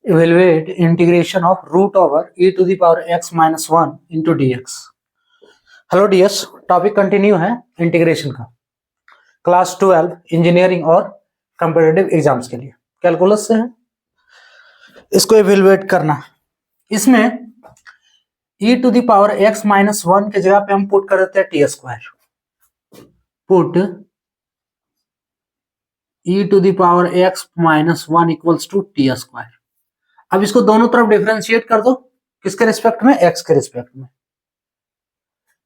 Evaluate integration of root over e to the power x minus 1 into dx. Hello dears, topic continue है integration का, class 12 engineering और competitive exams के लिए calculus से है। इसको इवेलुएट करना, इसमें e to the power x minus 1 के जगह पे हम पुट कर देते हैं t square, put e to the power x minus 1 equals to t square. अब इसको दोनों तरफ डिफरेंशिएट कर दो, किसके रिस्पेक्ट में? x के रिस्पेक्ट में।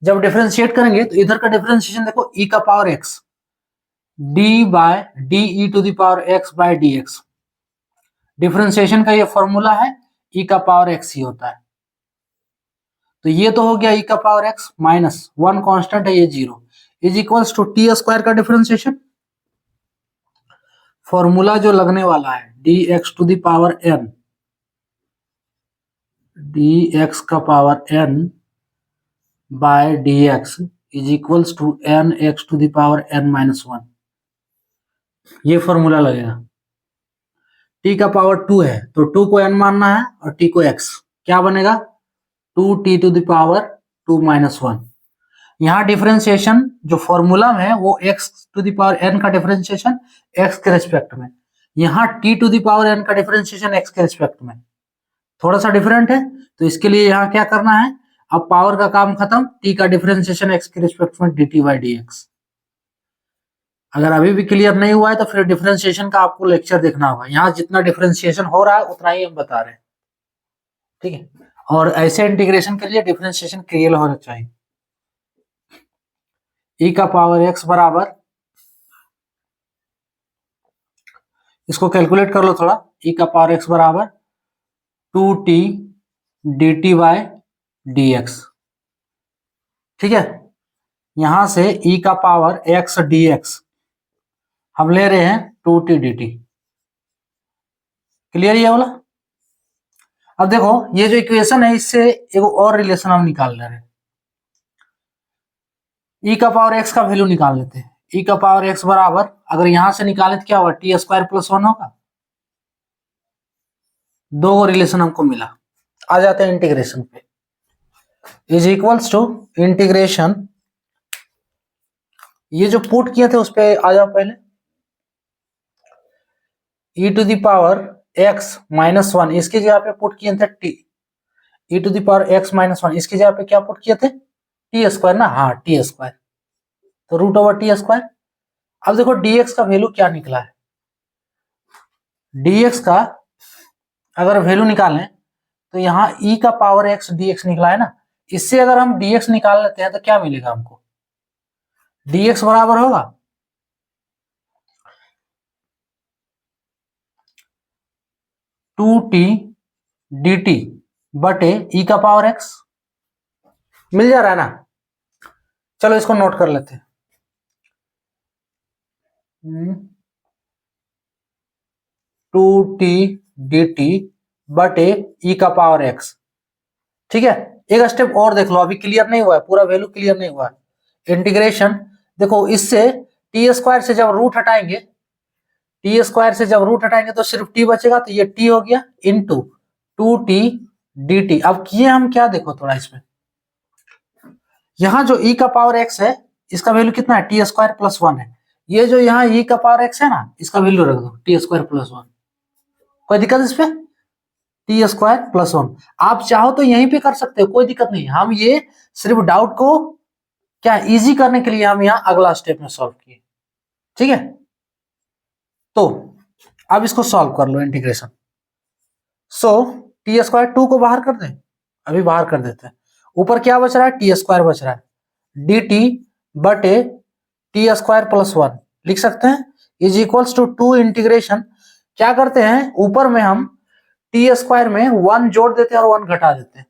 जब डिफरेंशिएट करेंगे तो इधर का डिफरेंशिएशन देखो, e का power x d by d e to the power x by d x. Differentiation का ये फॉर्मूला है, e का पावर x ही होता है। तो ये तो हो गया e का पावर x माइनस 1 कांस्टेंट है, ये 0 is equals to t square का डिफरेंशिएशन। फॉर्मूला जो लगने वाला है d x to the power n, d x का power n by d x is equals to n x to the power n minus 1। ये formula लगेगा। t का power 2 है तो 2 को n मानना है और t को x, क्या बनेगा? 2t to the power 2 minus 1। यहाँ डिफरेंशिएशन जो फॉर्मूला में है वो x to the power n का डिफरेंशिएशन x के रिस्पेक्ट में, यहाँ t to the power n का डिफरेंशिएशन x के रिस्पेक्ट में, थोड़ा सा डिफरेंट है। तो इसके लिए यहाँ क्या करना है, अब पावर का काम खत्म, t का डिफरेंशिएशन x के रिस्पेक्ट में dt बाई dx। अगर अभी भी क्लियर नहीं हुआ है तो फिर डिफरेंशिएशन का आपको लेक्चर देखना होगा। यहाँ जितना डिफरेंशिएशन हो रहा है उतना ही हम बता रहे हैं, ठीक है। और ऐसे इंटीग्रेशन के लिए डिफरेंशिएशन क्लियर होना चाहिए। e का पावर x बराबर, इसको कैलकुलेट कर लो थोड़ा, e का पावर x बराबर 2t dt बाय dx, ठीक है। यहां से e का पावर x dx हम ले रहे हैं 2t dt, क्लियर ये वाला। अब देखो ये जो इक्वेशन है इससे एक और रिलेशन हम निकाल ले रहे हैं, e का पावर x का वैल्यू निकाल लेते हैं। e का पावर x बराबर, अगर यहां से निकाले तो क्या होगा, टी स्क्वायर प्लस 1 होगा। दो रिलेशन हमको मिला। आ जाते हैं इंटीग्रेशन पे, इज इक्वल्स टू इंटीग्रेशन, ये जो पुट किए थे उस पे आ जाओ पहले। e to the power x minus 1 इसकी जगह पे पुट किए थे t, e to the power x minus 1 इसकी जगह पे क्या पुट किए थे, टी स्क्वायर ना, हाँ टी स्क्वायर, तो रूट ओवर टी स्क्वायर। अब देखो dx का वैल्यू क्या निकला है, dx का अगर वैल्यू निकालें तो यहाँ e का पावर x dx निकला है ना, इससे अगर हम dx निकाल लेते हैं तो क्या मिलेगा हमको, dx बराबर होगा 2t dt बटे e का पावर x, मिल जा रहा है ना। चलो इसको नोट कर लेते हैं, 2t dt बटे e का पावर x, ठीक है। एक स्टेप और देख लो, अभी क्लियर नहीं हुआ है, पूरा वैल्यू क्लियर नहीं हुआ है। इंटीग्रेशन देखो, इससे टी स्क्वायर से जब रूट हटाएंगे, टी स्क्वायर से जब रूट हटाएंगे तो सिर्फ टी बचेगा, तो ये टी हो गया इनटू 2t dt। अब किए हम क्या, देखो थोड़ा इसमें, यहाँ जो e का पावर x है इसका वैल्यू कितना है, टी स्क्वायर प्लस 1 है। ये जो यहाँ e का पावर x है ना, इसका वैल्यू रख दो टी स्क्वायर प्लस 1, कोई दिक्कत इस पे, टी स्क्वायर प्लस 1। आप चाहो तो यहीं पे कर सकते हो, कोई दिक्कत नहीं। हम ये सिर्फ डाउट को क्या इजी करने के लिए हम यहाँ अगला स्टेप में सॉल्व किए, ठीक है। तो अब इसको सॉल्व कर लो इंटीग्रेशन। सो टी स्क्वायर 2 को बाहर कर दें, अभी बाहर कर देते हैं। ऊपर क्या बच रहा है, टी स्क्वायर बच रहा है, डी टी बटे टी स्क्वायर प्लस 1 लिख सकते हैं, इज इक्वल्स टू 2 इंटीग्रेशन। क्या करते हैं, ऊपर में हम टी स्क्वायर में 1 जोड़ देते हैं और 1 घटा देते हैं।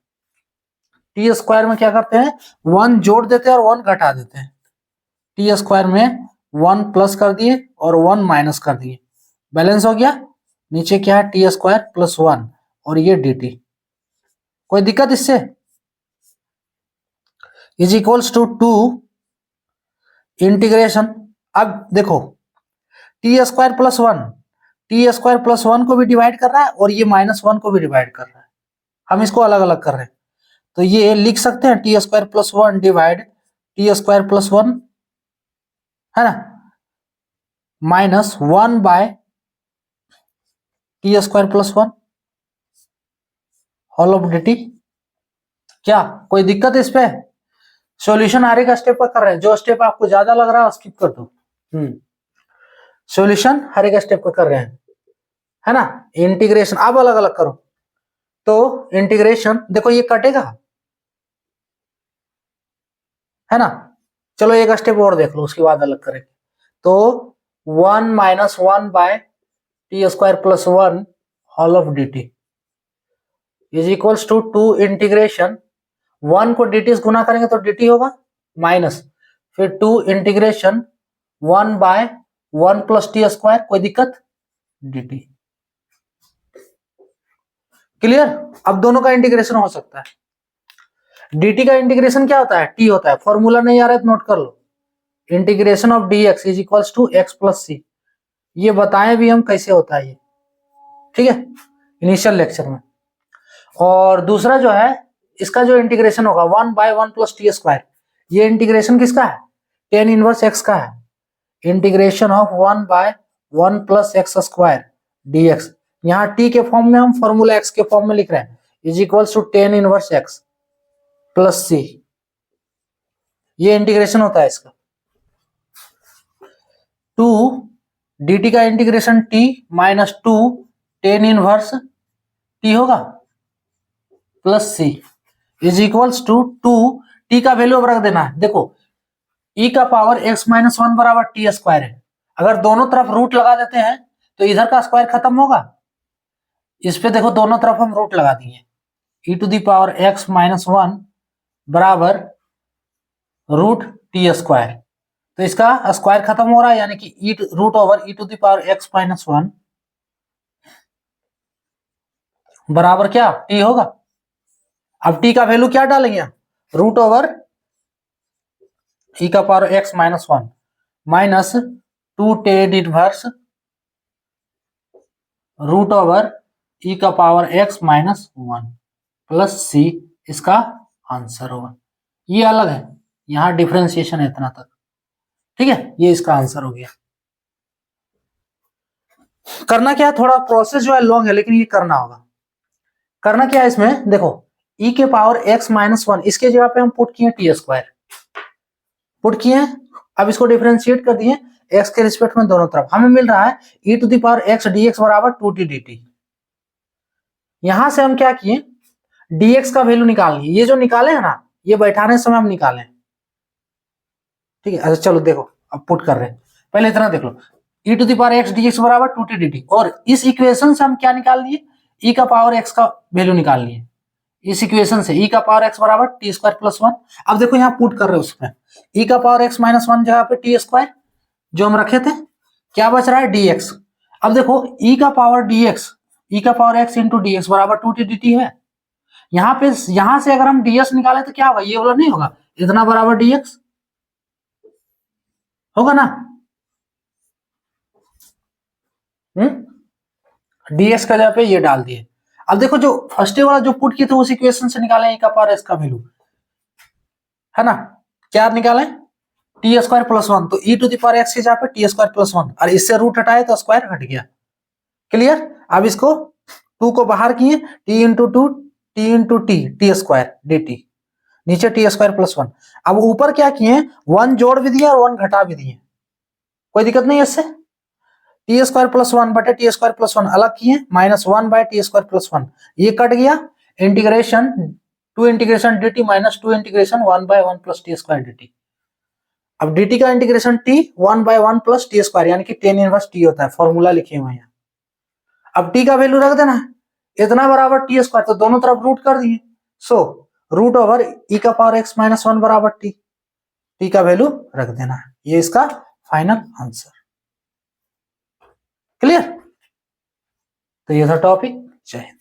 टी स्क्वायर में क्या करते हैं, 1 जोड़ देते हैं और 1 घटा देते हैं। टी स्क्वायर में 1 प्लस कर दिए और 1 माइनस कर दिए, बैलेंस हो गया। नीचे क्या है, टी स्क्वायर प्लस 1 और ये डी टी, कोई दिक्कत इससे, इज इक्वल्स टू 2 इंटीग्रेशन। अब देखो T square plus 1, T square plus 1 को भी डिवाइड कर रहा है और ये -1 को भी डिवाइड कर रहा है। हम इसको अलग अलग कर रहे हैं, तो ये लिख सकते हैं t square plus 1 divide t square plus 1, है ना, -1 by t square plus 1 whole of dt। क्या कोई दिक्कत इस पे? सॉल्यूशन हर एक स्टेप पर कर रहे हैं, जो स्टेप आपको ज्यादा लग रहा है स्किप कर दो। सॉल्यूशन हर एक स्टेप पर कर रहे हैं, है ना। इंटीग्रेशन अब अलग अलग करो, तो इंटीग्रेशन देखो ये कटेगा, है ना। चलो एक स्टेप और देख लो, उसके बाद अलग करेंगे। तो 1 - 1 by t square plus 1 whole of dt is equals to 2 integration 1 को dt से गुना करेंगे तो dt होगा माइनस, फिर 2 integration 1 by 1 plus t square, कोई दिक्कत, dt। क्लियर? अब दोनों का इंटीग्रेशन हो सकता है। dt का इंटीग्रेशन क्या होता है? t होता है। फॉर्मूला नहीं आ रहा है तो नोट कर लो, integration of dx is equals to x plus c. ये बताएं भी हम कैसे होता है ये, ठीक है, इनिशियल लेक्चर में। और दूसरा जो है, इसका जो इंटीग्रेशन होगा 1 बाय 1 प्लस टी स्क्वायर, ये इंटीग्रेशन किसका है? tan इनवर्स x का है। Integration of 1 by 1 plus x square dx, यहाँ t के फॉर्म में हम फॉर्मूला x के फॉर्म में लिख रहे हैं, is equals to tan inverse x plus c. ये इंटीग्रेशन होता है इसका। 2 dt का integration t minus 2 tan inverse t होगा plus c is equals to 2, t का वैल्यू अब रख देना है। देखो e का पावर x माइनस 1 बराबर टी स्क्वायर है। अगर दोनों तरफ रूट लगा देते हैं तो इधर का स्क्वायर खत्म होगा। इस पे देखो दोनों तरफ हम रूट लगा दिए, e to the power x minus 1 बराबर रूट टी स्क्वायर, तो इसका स्क्वायर खत्म हो रहा है, यानी कि root over e to the power x minus 1 बराबर क्या, t होगा। अब t का वैल्यू क्या डालेंगे, रूट ओवर e का power x minus 1 minus 2 tan inverse root over e का power x minus 1 plus c, इसका आंसर होगा। ये अलग है, यहां डिफरेंशिएशन है इतना तक, ठीक है, ये इसका आंसर हो गया। करना क्या है, थोड़ा प्रोसेस जो है लॉन्ग है, लेकिन ये करना होगा। करना क्या है इसमें, देखो e के पावर x माइनस 1, इसके जगह पे हम पुट किए टी स्क्वायर, पुट किए। अब इसको डिफरेंशिएट कर दिए x के रिस्पेक्ट में दोनों तरफ, हमें मिल रहा है e to the power x dx बराबर 2t dt। यहां से हम क्या किए, dx का वैल्यू निकाल लिए, ये जो निकाले हैं ना, ये बैठाने समय हम निकाले, ठीक है। अच्छा चलो देखो, अब पुट कर रहे हैं, पहले इतना देख लो, e to the power x dx बराबर 2t dt, और इस इक्वेशन से हम क्या निकाल लिए, e का पावर x का वैल्यू निकाल लिए। इस इक्वेशन से e का पावर x बराबर टी स्क्वायर प्लस 1। अब देखो यहाँ पुट कर रहे हो उसमें, e का पावर x माइनस 1 जगह पे टी स्क्वायर जो हम रखे थे, क्या बच रहा है, dx। अब देखो e का पावर dx, e का पावर x इंटू dx बराबर 2t dt है। यहाँ पे यहाँ से अगर हम ds निकाले तो क्या होगा, ये वाला नहीं होगा, इतना बराबर dx होगा ना। dx का जगह पे ये डाल दिए। अब देखो जो फर्स्ट वाला जो पुट किए थे उस इक्वेशन से निकाले e का पावर x का वैल्यू, है ना, क्या निकाले, टी स्क्वायर प्लस 1, तो e to the power x की जगह पे टी स्क्वायर प्लस 1, और इससे रूट हटाए तो स्क्वायर हट गया। क्लियर? अब इसको 2 को बाहर किए, t into 2 t into T square dt, नीचे टी स्क्वायर प्लस 1। अब ऊपर क्या किए, 1 जोड़ भी दिया और 1 घटा भी दिए, कोई दिक्कत नहीं है इससे। टी स्क्वायर प्लस 1 बटे टी स्क्वायर प्लस 1 अलग किए, minus 1 by t square plus 1, ये कट गया। Integration 2 integration dt minus 2 integration 1 by 1 plus t square dt। अब dt का integration t 1 by 1 plus t square, यानी कि tan इनवर्स t होता है, फॉर्मूला लिखे हुए हैं। अब t का वैल्यू रख देना है, इतना बराबर टी स्क्वायर, तो दोनों तरफ रूट कर दिए, सो रूट ओवर e का पावर x माइनस 1 बराबर t का वैल्यू रख देना है। ये इसका फाइनल आंसर। क्लियर? तो ये था टॉपिक। जय हिंद।